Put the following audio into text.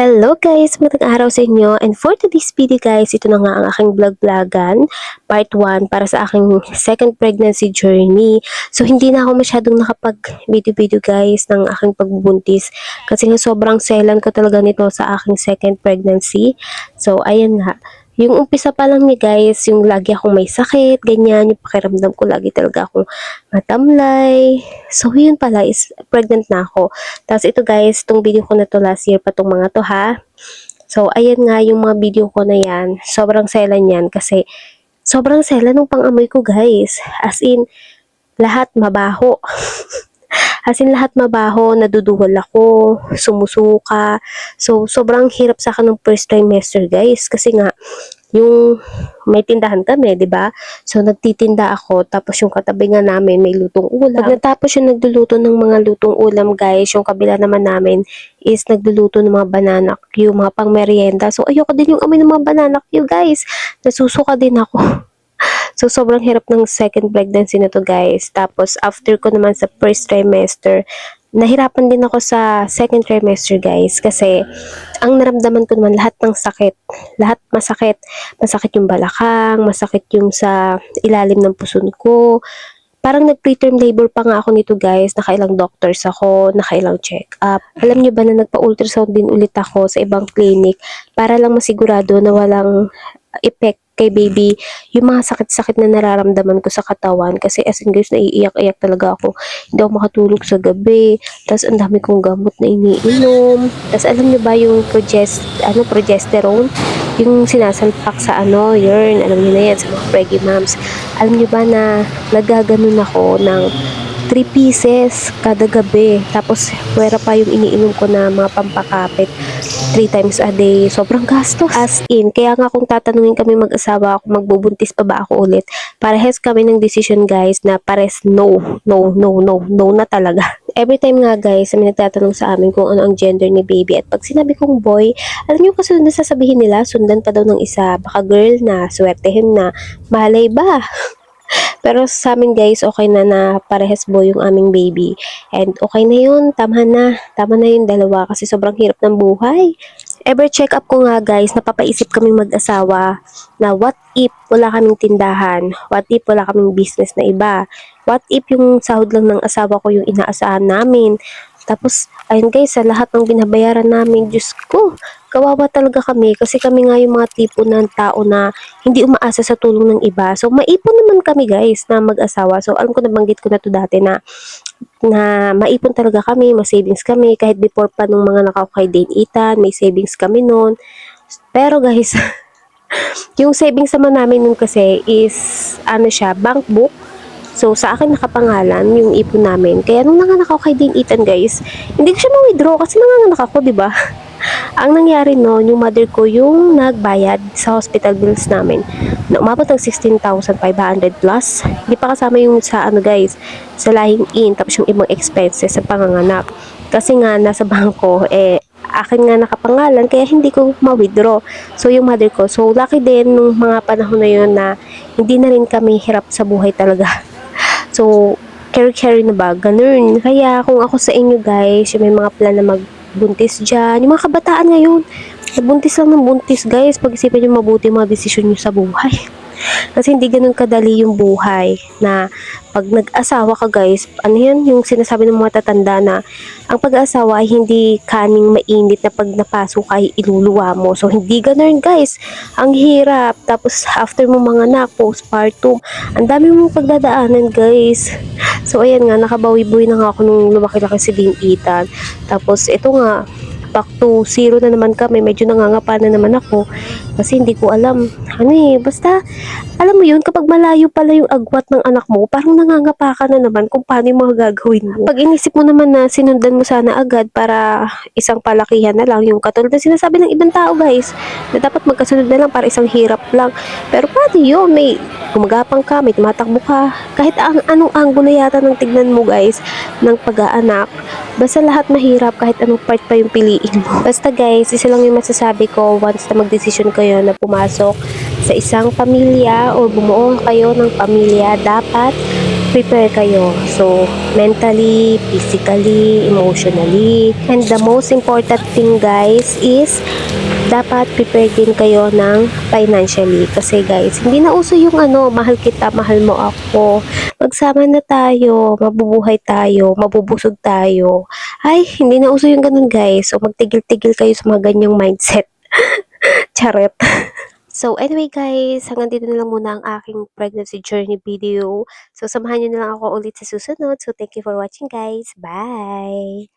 Hello guys! Magandang araw sa inyo, and for today's video guys, ito na nga ang aking vlog-vlogan, part 1 para sa aking second pregnancy journey. So hindi na ako masyadong nakapag-video-video guys ng aking pagbubuntis kasi nga sobrang selan ko talaga nito sa aking second pregnancy. So ayan nga, yung umpisa pa lang niya guys, yung lagi akong may sakit, ganyan, yung pakiramdam ko lagi talaga akong matamlay. So yun pala is pregnant na ako. Tapos ito guys, itong video ko na to last year pa tong mga to ha. So ayan nga yung mga video ko na yan, sobrang selan yan kasi sobrang selan ng pang-amoy ko guys. As in, lahat mabaho. As in, lahat mabaho, naduduwal ako, sumusuka. So, sobrang hirap sa akin ng first trimester, guys. Kasi nga, yung may tindahan kami, di ba? So, nagtitinda ako, tapos yung katabi nga namin, may lutong ulam. Pag natapos yung nagluluto ng mga lutong ulam, guys, yung kabila naman namin is nagluluto ng mga banana Q, mga pang merienda. So, ayoko din yung amoy ng mga banana Q, guys. Nasusuka din ako. So, sobrang hirap ng second pregnancy na to guys. Tapos, after ko naman sa first trimester, nahirapan din ako sa second trimester guys. Kasi, ang naramdaman ko naman lahat ng sakit. Lahat masakit. Masakit yung balakang, masakit yung sa ilalim ng puson ko. Parang nag-preterm labor pa nga ako nito guys. Nakailang doctors ako, nakailang check-up. Alam nyo ba na nagpa-ultrasound din ulit ako sa ibang clinic para lang masigurado na walang effect kay baby yung mga sakit-sakit na nararamdaman ko sa katawan kasi as in guys naiiyak-iyak talaga ako, hindi ako makatulog sa gabi, tapos ang dami kong gamot na iniinom, tapos alam niyo ba yung progesterone, yung sinasalpak sa urine, alam niyo na yan sa mga preggy moms, alam niyo ba na nagaganon ako ng 3 pieces kada gabi. Tapos, wera pa yung iniinom ko na mga pampakapit 3 times a day. Sobrang gastos. As in, kaya nga kung tatanungin kami mag-asawa kung magbubuntis pa ba ako ulit, parehas kami ng decision guys na pares no na talaga. Every time nga guys, may nagtatanong sa amin kung ano ang gender ni baby at pag sinabi kong boy, alam niyo kasi na sasabihin nila, sundan pa daw ng isa, baka girl na, swertehin na, malay ba? Pero sa amin guys, okay na na parehas boy yung aming baby. And okay na yun, tama na. Tama na yung dalawa kasi sobrang hirap ng buhay. Ever check up ko nga guys, napapaisip kaming mag-asawa na what if wala kaming tindahan? What if wala kaming business na iba? What if yung sahod lang ng asawa ko yung inaasahan namin? Tapos, ayun guys, sa lahat ng binabayaran namin, Diyos ko, kawawa talaga kami kasi kami nga yung mga tipo ng tao na hindi umaasa sa tulong ng iba. So, maipon naman kami guys na mag-asawa. So, alam ko nabanggit ko na to dati na maipon talaga kami, may savings kami. Kahit before pa nung mga nakakay Dane Ethan, may savings kami noon. Pero guys, yung savings naman namin nun kasi is, bank book. So, sa akin nakapangalan yung ipon namin. Kaya nung nanganak ako kay Dane Ethan guys, hindi ko siya ma-withdraw kasi nanganak ako, di ba? Ang nangyari noon, yung mother ko yung nagbayad sa hospital bills namin na umabot ng 16,500 plus. Hindi pa kasama yung sa guys, sa lahing in, tapos yung ibang expenses sa panganganak. Kasi nga nasa bangko, akin nga nakapangalan, kaya hindi ko ma-withdraw. So, yung mother ko, so lucky din nung mga panahon na yun na hindi na rin kami hirap sa buhay talaga. So, carry na ba? Ganun. Kaya, kung ako sa inyo guys, yung may mga plan na magbuntis dyan, yung mga kabataan ngayon, nabuntis lang ng buntis guys, pag-isipan nyo mabuti yung mga desisyon nyo sa buhay. Kasi hindi ganun kadali yung buhay na pag nag-asawa ka guys, yung sinasabi ng mga tatanda na ang pag-asawa ay hindi kaning mainit na pag napasok ay iluluwa mo. So, hindi ganun guys. Ang hirap. Tapos, after mo mga anak, postpartum, ang dami mong pagdadaanan guys. So, ayan nga, nakabawi-buwi na nga ako nung lumaki-laki si Dane Ethan. Tapos, ito nga, back to zero na naman kami, medyo nangangapa na naman ako kasi hindi ko alam basta alam mo yun, kapag malayo pala yung agwat ng anak mo, parang nangangapa ka na naman kung paano yung mga gagawin mo. Pag inisip mo naman na sinundan mo sana agad para isang palakihan na lang, yung katulad na sinasabi ng ibang tao guys, na dapat magkasunod na lang para isang hirap lang, pero paano yun, may gumagapang ka, may tumatakbo ka, kahit anong angulo yata ng tignan mo guys ng pag-aanak, basta lahat mahirap kahit anong part pa yung piliin mo. Basta guys, isa lang yung masasabi ko, once na magdesisyon kayo na pumasok sa isang pamilya o bumuo kayo ng pamilya, dapat prepare kayo. So, mentally, physically, emotionally. And the most important thing guys is dapat prepare din kayo ng financially. Kasi guys, hindi na uso yung mahal kita, mahal mo ako. Magsama na tayo, mabubuhay tayo, mabubusog tayo. Ay, hindi na uso yung ganun guys. So, magtigil-tigil kayo sa mga ganyang mindset. Charot. So, anyway guys, hanggang dito na lang muna ang aking pregnancy journey video. So, samahan nyo na lang ako ulit sa susunod. So, thank you for watching guys. Bye!